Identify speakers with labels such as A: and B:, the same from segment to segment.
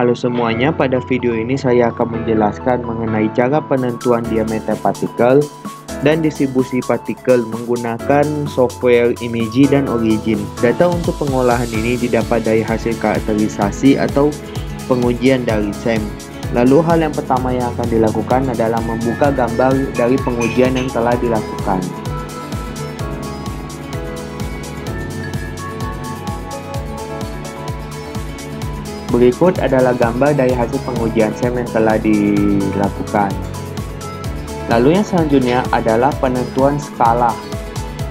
A: Halo semuanya, pada video ini saya akan menjelaskan mengenai cara penentuan diameter partikel dan distribusi partikel menggunakan software Imagy dan Origin. Data untuk pengolahan ini didapat dari hasil karakterisasi atau pengujian dari SEM. Lalu hal yang pertama yang akan dilakukan adalah membuka gambar dari pengujian yang telah dilakukan. Berikut adalah gambar dari hasil pengujian SEM yang telah dilakukan. Lalu yang selanjutnya adalah penentuan skala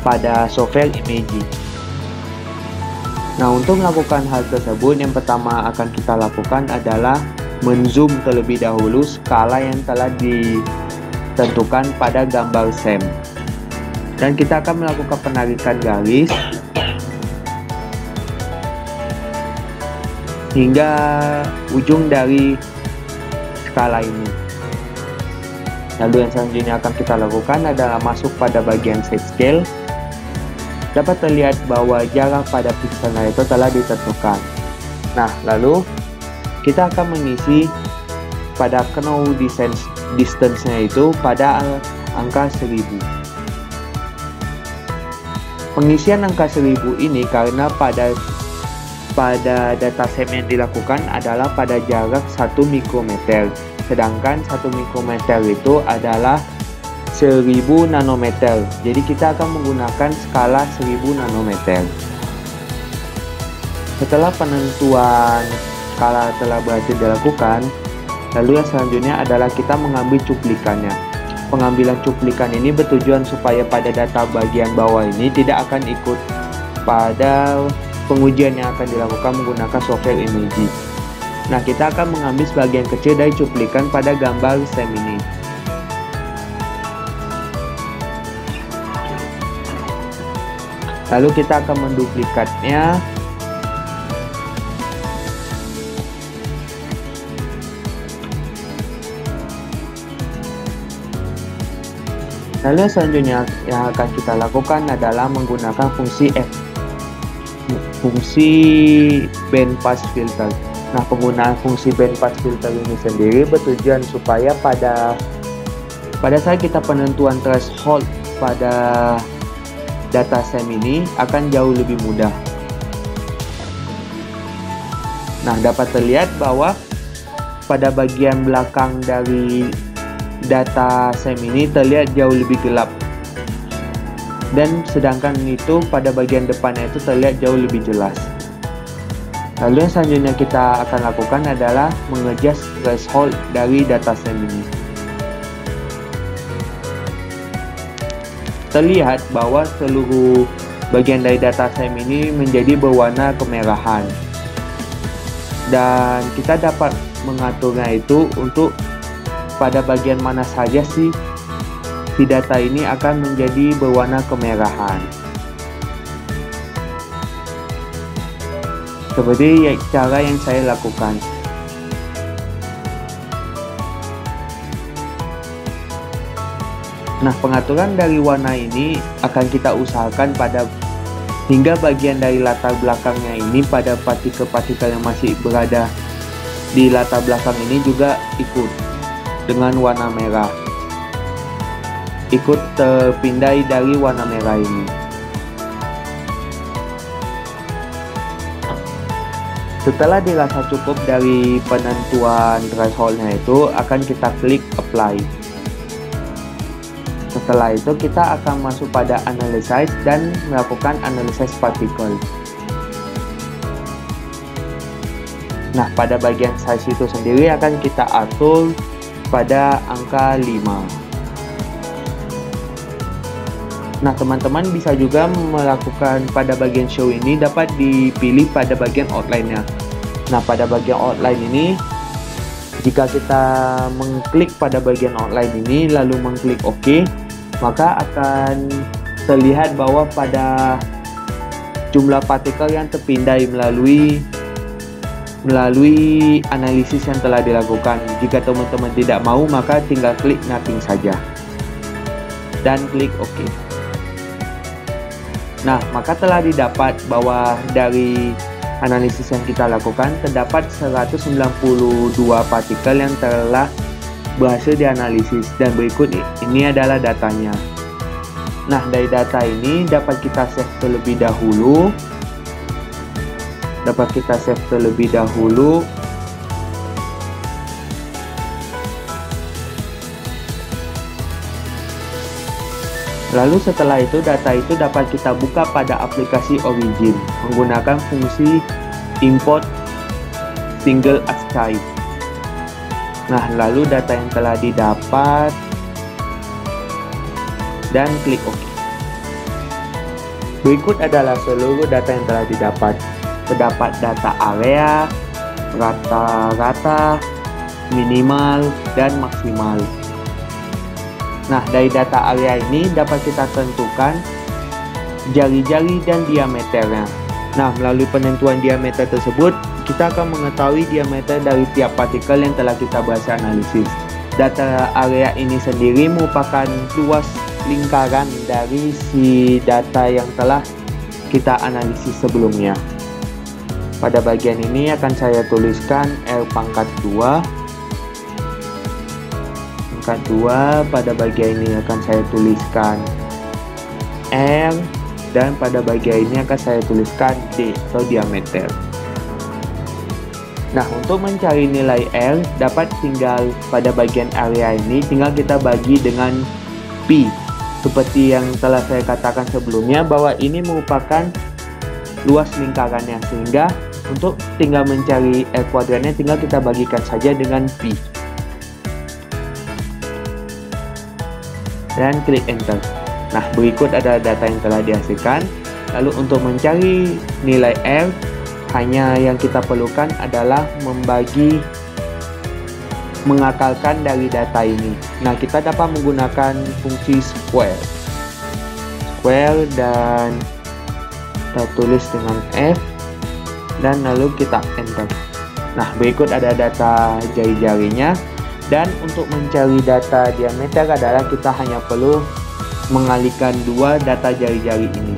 A: pada software Imagy. Nah, untuk melakukan hal tersebut, yang pertama akan kita lakukan adalah menzoom terlebih dahulu skala yang telah ditentukan pada gambar SEM. Dan kita akan melakukan penarikan garis hingga ujung dari skala ini. Lalu yang selanjutnya akan kita lakukan adalah masuk pada bagian set scale. Dapat terlihat bahwa jarak pada pixelnya itu telah ditentukan. Nah, lalu kita akan mengisi pada known distance-nya itu pada angka 1000. Pengisian angka 1000 ini karena pada data SEM yang dilakukan adalah pada jarak 1 mikrometer, sedangkan 1 mikrometer itu adalah 1000 nanometer. Jadi kita akan menggunakan skala 1000 nanometer. Setelah penentuan skala telah berhasil dilakukan, lalu yang selanjutnya adalah kita mengambil cuplikannya. Pengambilan cuplikan ini bertujuan supaya pada data bagian bawah ini tidak akan ikut pada pengujian yang akan dilakukan menggunakan software Imagy. Nah, kita akan mengambil sebagian kecil dari cuplikan pada gambar SEM ini. Lalu kita akan menduplikatnya. Lalu selanjutnya yang akan kita lakukan adalah menggunakan fungsi bandpass filter. Nah, penggunaan fungsi bandpass filter ini sendiri bertujuan supaya pada saat kita penentuan threshold pada data SEM ini akan jauh lebih mudah. Nah, dapat terlihat bahwa pada bagian belakang dari data SEM ini terlihat jauh lebih gelap. Dan sedangkan itu pada bagian depannya itu terlihat jauh lebih jelas. Lalu yang selanjutnya kita akan lakukan adalah mengejar threshold dari data SEM ini. Terlihat bahwa seluruh bagian dari data SEM ini menjadi berwarna kemerahan. Dan kita dapat mengaturnya itu untuk pada bagian mana saja sih si data ini akan menjadi berwarna kemerahan. Seperti cara yang saya lakukan. Nah, pengaturan dari warna ini akan kita usahakan pada hingga bagian dari latar belakangnya ini pada partikel-partikel yang masih berada di latar belakang ini juga ikut dengan warna merah. Ikut terpindai dari warna merah ini. Setelah dirasa cukup dari penentuan thresholdnya itu, akan kita klik apply. Setelah itu kita akan masuk pada analysis dan melakukan analysis partikel. Nah, pada bagian size itu sendiri akan kita atur pada angka 5. Nah, teman-teman bisa juga melakukan pada bagian show ini dapat dipilih pada bagian outline-nya. Nah, pada bagian outline ini, jika kita mengklik pada bagian outline ini lalu mengklik OK, maka akan terlihat bahwa pada jumlah partikel yang terpindai melalui analisis yang telah dilakukan. Jika teman-teman tidak mau, maka tinggal klik nothing saja dan klik OK. Nah, maka telah didapat bahwa dari analisis yang kita lakukan, terdapat 192 partikel yang telah berhasil dianalisis, dan berikut ini adalah datanya. Nah, dari data ini dapat kita save terlebih dahulu. Lalu setelah itu, data itu dapat kita buka pada aplikasi Origin menggunakan fungsi import single archive. Nah, lalu data yang telah didapat, dan klik OK. Berikut adalah seluruh data yang telah didapat. Terdapat data area, rata-rata, minimal, dan maksimal. Nah, dari data area ini dapat kita tentukan jari-jari dan diameternya. Nah, melalui penentuan diameter tersebut, kita akan mengetahui diameter dari tiap partikel yang telah kita berhasil analisis. Data area ini sendiri merupakan luas lingkaran dari si data yang telah kita analisis sebelumnya. Pada bagian ini akan saya tuliskan R pangkat 2. Pada bagian ini akan saya tuliskan R, dan pada bagian ini akan saya tuliskan D atau diameter. Nah, untuk mencari nilai R, dapat tinggal pada bagian area ini tinggal kita bagi dengan Pi, seperti yang telah saya katakan sebelumnya bahwa ini merupakan luas lingkarannya, sehingga untuk tinggal mencari R kuadratnya tinggal kita bagikan saja dengan Pi. Dan klik enter. Nah, berikut adalah data yang telah dihasilkan. Lalu untuk mencari nilai R, hanya yang kita perlukan adalah mengakalkan dari data ini. Nah, kita dapat menggunakan fungsi square, dan kita tulis dengan F, dan lalu kita enter. Nah, berikut ada data jari-jarinya. Dan untuk mencari data diameter adalah kita hanya perlu mengalihkan dua data jari-jari ini.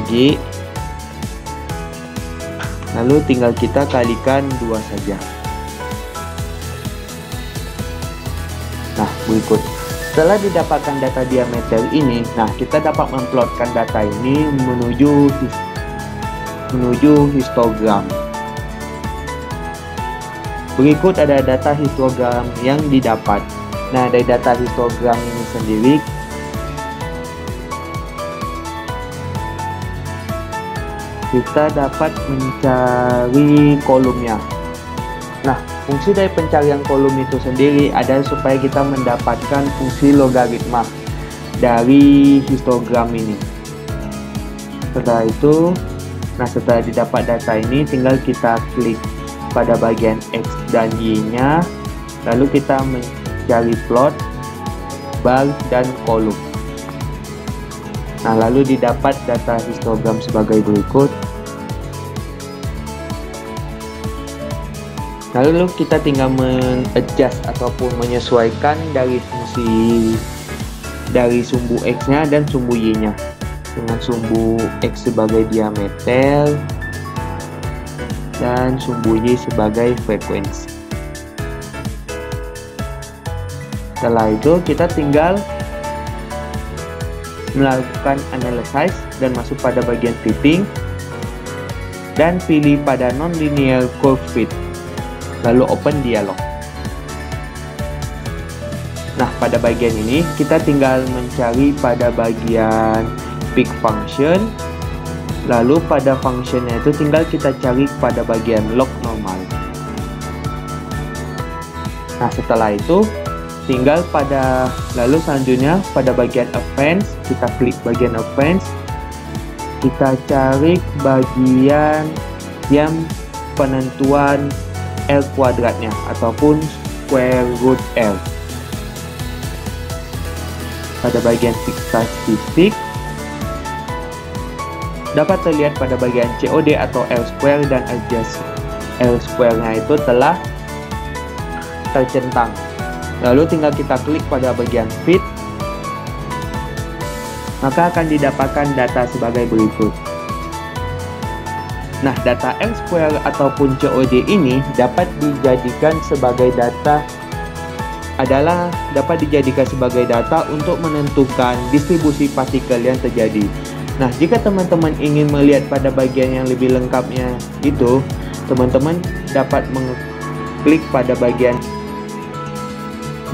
A: G. Lalu tinggal kita kalikan dua saja. Nah, berikut. Setelah didapatkan data diameter ini, nah kita dapat memplotkan data ini menuju histogram. Berikut ada data histogram yang didapat. Nah, dari data histogram ini sendiri, kita dapat mencari kolomnya. Nah, fungsi dari pencarian kolom itu sendiri adalah supaya kita mendapatkan fungsi logaritma dari histogram ini. Setelah itu, setelah didapat data ini, tinggal kita klik pada bagian X dan Y-nya, lalu kita mencari plot, bar, dan kolom. Nah, lalu didapat data histogram sebagai berikut. Lalu kita tinggal men-adjust ataupun menyesuaikan dari fungsi dari sumbu X-nya dan sumbu Y-nya. Dengan sumbu X sebagai diameter dan sumbu Y sebagai frekuensi. Setelah itu kita tinggal melakukan analysis dan masuk pada bagian fitting dan pilih pada non-linear curve fit, lalu open dialog. Nah, pada bagian ini kita tinggal mencari pada bagian pick function. Lalu pada functionnya itu tinggal kita cari pada bagian log normal. Nah, setelah itu tinggal lalu selanjutnya pada bagian advance, kita klik bagian advance, kita cari bagian yang penentuan L kuadratnya ataupun square root L. Pada bagian statistik dapat terlihat pada bagian COD atau L square dan adjust L square-nya itu telah tercentang. Lalu tinggal kita klik pada bagian fit. maka akan didapatkan data sebagai berikut. Nah, data R-square ataupun COD ini dapat dijadikan sebagai data untuk menentukan distribusi partikel yang terjadi. Nah, jika teman-teman ingin melihat pada bagian yang lebih lengkapnya itu, teman-teman dapat mengklik pada bagian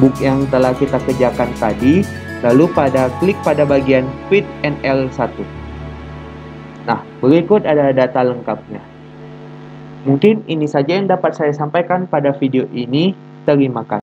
A: book yang telah kita kerjakan tadi, lalu klik pada bagian Fit NL1. Nah, berikut adalah data lengkapnya. Mungkin ini saja yang dapat saya sampaikan pada video ini. Terima kasih.